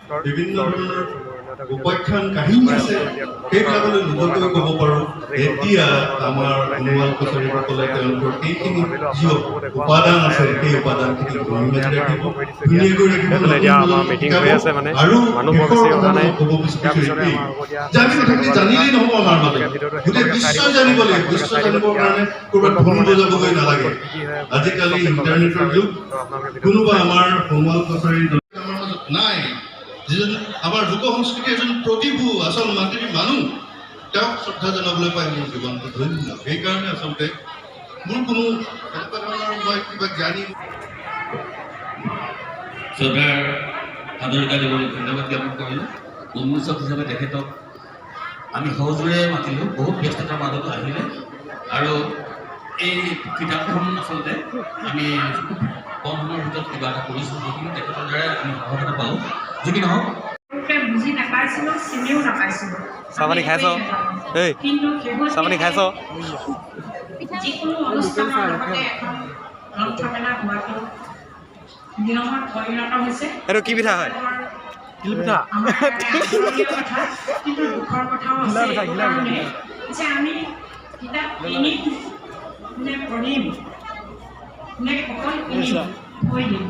বিভিন্ন ধৰণৰ উপাখ্যান কাহিনী আছে সেইবিলাকলৈ নিজকৈ ক'ব পাৰোঁ এতিয়া আমাৰ সোণোৱাল কছাৰীসকলে তেওঁলোকৰ সেইখিনি যি উপাদান আছে সেই উপাদানখিনি ধৰি মেলি ৰাখিব ধুনীয়াকৈ ৰাখিব আৰু শেষৰ কথা মই ক'ব বিচাৰিছোঁ যে আমি কথাখিনি জানিলেই নহ'ব আমাৰ মাজত গোটেই বিশ্বই জানিব লাগিব বিশ্ব জানিবৰ কাৰণে ক'ৰবাত ধন বজাবগৈ নালাগে আজিকালি ইণ্টাৰনেটৰ যুগ কোনোবা আমাৰ সোণোৱাল কছাৰীৰ আমাৰ মাজত নাই যিজন আমাৰ লোক সংস্কৃতিৰ এজন প্ৰতিভূ আচল মাটিৰ মানুহ তেওঁক শ্ৰদ্ধা জনাবলৈ পাই মোৰ জীৱনটো ধন্য সেইকাৰণে আচলতে মোৰ কোনো এনেকুৱা ধৰণৰ মই কিবা জ্ঞানী শ্ৰদ্ধাৰ হাজৰিকা দেৱলৈ ধন্যবাদ জ্ঞাপন কৰিলোঁ উন্মোচক হিচাপে তেখেতক আমি সহজৰে মাতিলোঁ বহুত ব্যস্ততাৰ মাজতো আহিলে আৰু এই কিতাপখন আচলতে আমি কম সময়ৰ ভিতৰত কিবা এটা কৰিছোঁ যদিও তেখেতৰ দ্বাৰা আমি সহায়তা পালোঁ যদি নহওক বুজি নাপাইছিলোঁ চিনিও নাপাইছিলোঁ চাপানি খাইছ কিন্তু চাপানি খাইছ যিকোনো অনুষ্ঠানৰ লগতে এখন গ্ৰন্থমেলা হোৱাটো নিয়মত পৰিণত হৈছে এইটো কি পিঠা হয় তিল পিঠা কথা কিন্তু দুখৰ কথাও আছে কাৰণে যে আমি কিতাপ কিনিম নে পঢ়িম নে অকল কিনিম থৈ দিম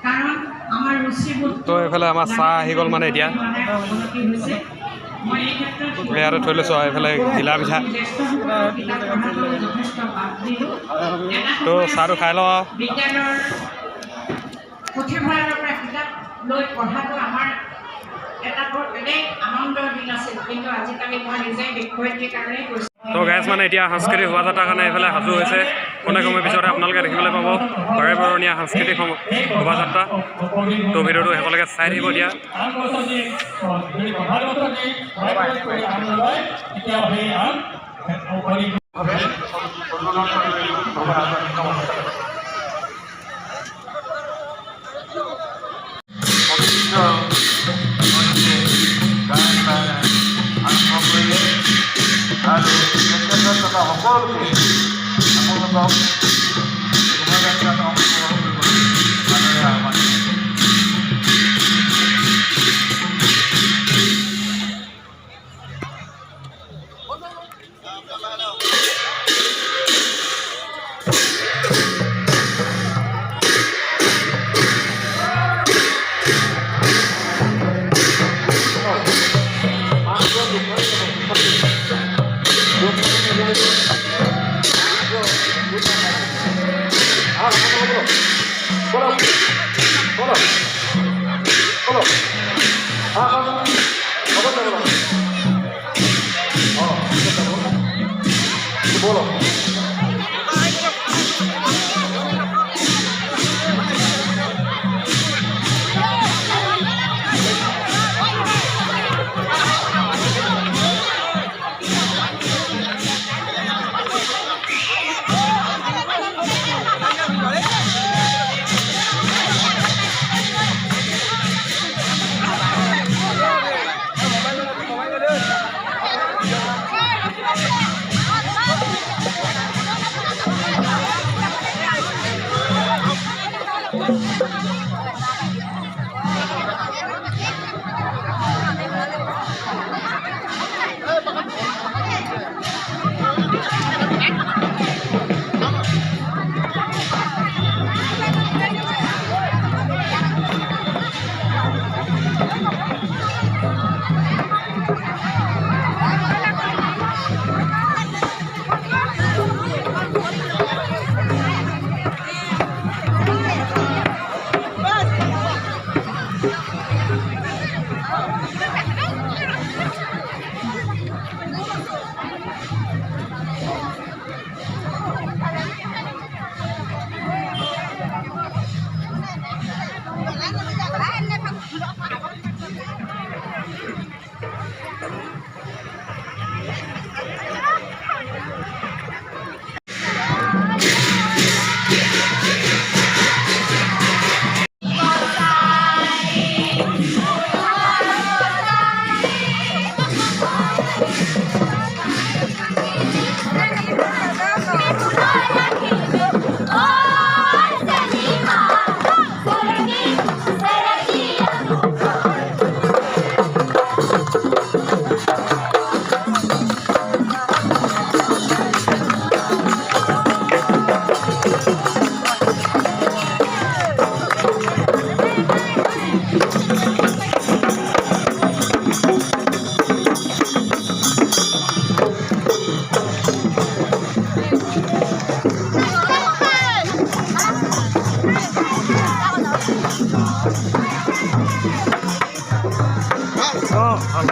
কাৰণ আমাৰ ৰুচিবোৰ তো এইফালে আমাৰ চাহ আহি গ'ল মানে এতিয়া অৱনতি হৈছে মই এই ক্ষেত্ৰত ইয়াতে থৈ লৈছোঁ আৰু এইফালে ঘিলা পিঠা কিতাপ পঢ়াটো যথেষ্ট বাদ দিলোঁ তো চাহটো খাই লওঁ আৰু বিজ্ঞানৰ পুথিভঁৰালৰ পৰা কিতাপ লৈ পঢ়াটো আমাৰ এটা বৰ বেলেগ আনন্দৰ দিন আছিল কিন্তু আজিকালি মই নিজে শিক্ষয়িত্ৰীৰ কাৰণেই কৈছোঁ তো গাইজ মানে এতিয়া সাংস্কৃতিক শোভাযাত্ৰাৰ কাৰণে এইফালে সাজু হৈছে কোনে সময় পিছতে আপোনালোকে দেখিবলৈ পাব বাৰে বৰণীয়া সাংস্কৃতিক শোভাযাত্ৰা তো ভিডিঅ'টো সকলোকে চাই থাকিব দিয়া আৰু সকলোকে আপোনালোকক শোভাযাত্ৰাত অংশগ্ৰহণ কৰিবলৈ আদৰে আহ্বান ভাল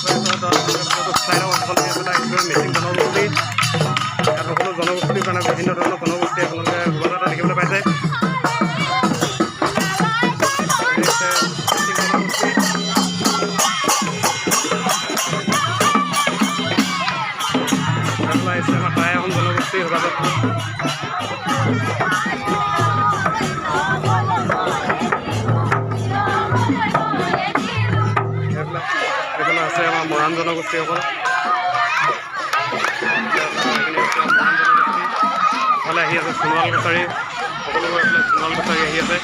চাই লওঁ সকলোকে এটা মিচিং জনগোষ্ঠী ইয়াত সকলো জনগোষ্ঠীৰ কাৰণে বিভিন্ন ধৰণৰ জনগোষ্ঠী আপোনালোকে শোভাযাত্ৰা দেখিবলৈ পাইছে আমাৰ প্ৰায় এখন জনগোষ্ঠী শোভাযাত্ৰা এইফালে আছে আমাৰ মৰাণ জনগোষ্ঠীসকল ইফালে আহি আছে সোণোৱাল কছাৰী সকলোবোৰ এইফালে সোণোৱাল কছাৰী আহি আছে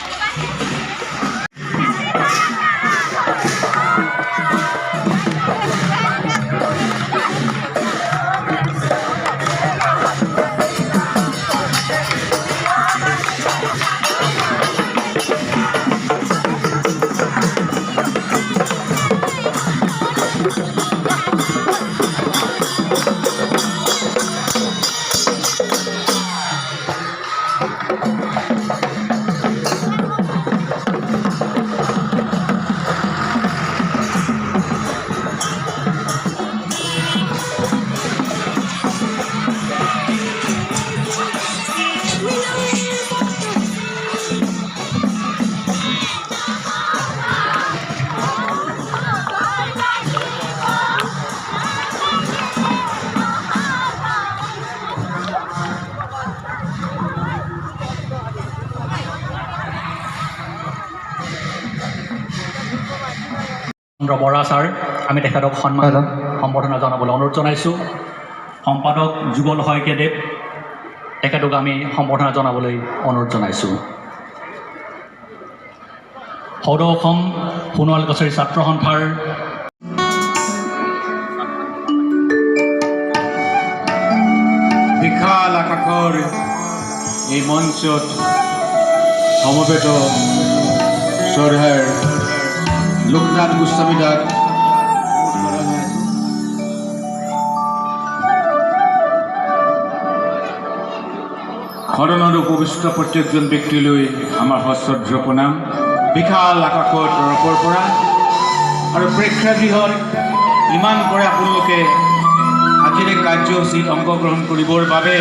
বৰা ছাৰ আমি তেখেতক সম্বৰ্ধনা জনাবলৈ অনুৰোধ জনাইছোঁ সম্পাদক যুগল শইকীয়াদেৱ তেখেতক আমি সম্বৰ্ধনা জনাবলৈ অনুৰোধ জনাইছোঁ সদৌ অসম সোণোৱাল কছাৰী ছাত্ৰ সন্থাৰ বিশাল আকাশৰ এই মঞ্চত সমবেত শ্ৰদ্ধাৰ লোকনাথ গোস্বামী দাক সদনত উপবিষ্ট প্ৰত্যেকজন ব্যক্তিলৈ আমাৰ সশ্ৰদ্ধ প্ৰণাম বিশাল আকাশৰ তৰফৰ পৰা আৰু প্ৰেক্ষাগৃহত ইমান কৰে আপোনালোকে আজিৰ এই কাৰ্যসূচীত অংশগ্ৰহণ কৰিবৰ বাবে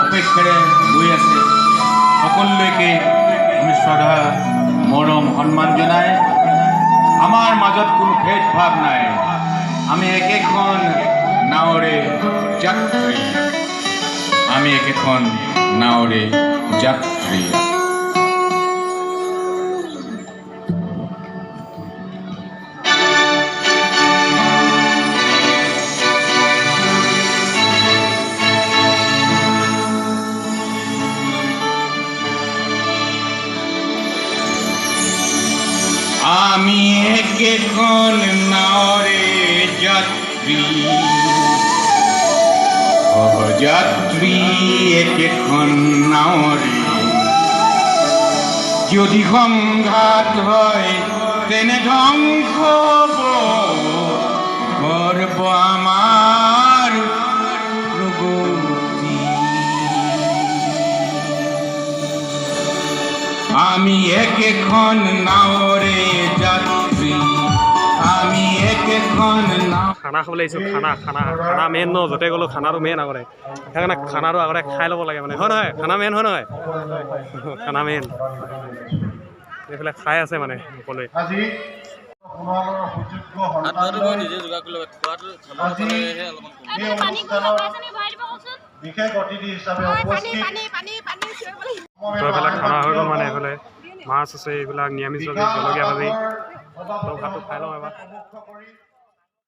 অপেক্ষাৰে গৈ আছে সকলোলৈকে আমি শ্ৰদ্ধা মৰম সন্মান জনাই আমাৰ মাজত কোনো ভেদভাৱ নাই আমি একেখন নাৱৰে যাত্ৰী আমি একেখন নাৱৰে যাত্ৰী আমি একেখন নাৱৰে যাত্ৰী যাত্ৰী একেখন নাৱৰে যদি সংঘাত হয় তেনে ধ্বংস হ'ব গৰ্ব আমাৰ প্ৰগতি আমি একেখন নাৱৰে যাত্ৰী আমি একেখন নাও খানা খাবলৈ আহিছোঁ খানা মেইন ন য'তে গ'লেও খানাটো মেইন আগতে সেইকাৰণে খানাটো আগতে খাই ল'ব লাগে মানে হয় নহয় খানা মেইন হয় নহয় খানা মেইন এইফালে খাই আছে মানে সকলোৱে আজি সোণোৱালৰ সুযোগ্য এই অনুষ্ঠানত বিশেষ অতিথি হিচাপে উপস্থিত এইফালে খানা হৈ গ'ল মানে এইফালে মাছ আছে এইবিলাক নিৰামিষ জলকীয়া ভাজি ভাতটো খাই লওঁ এবাৰ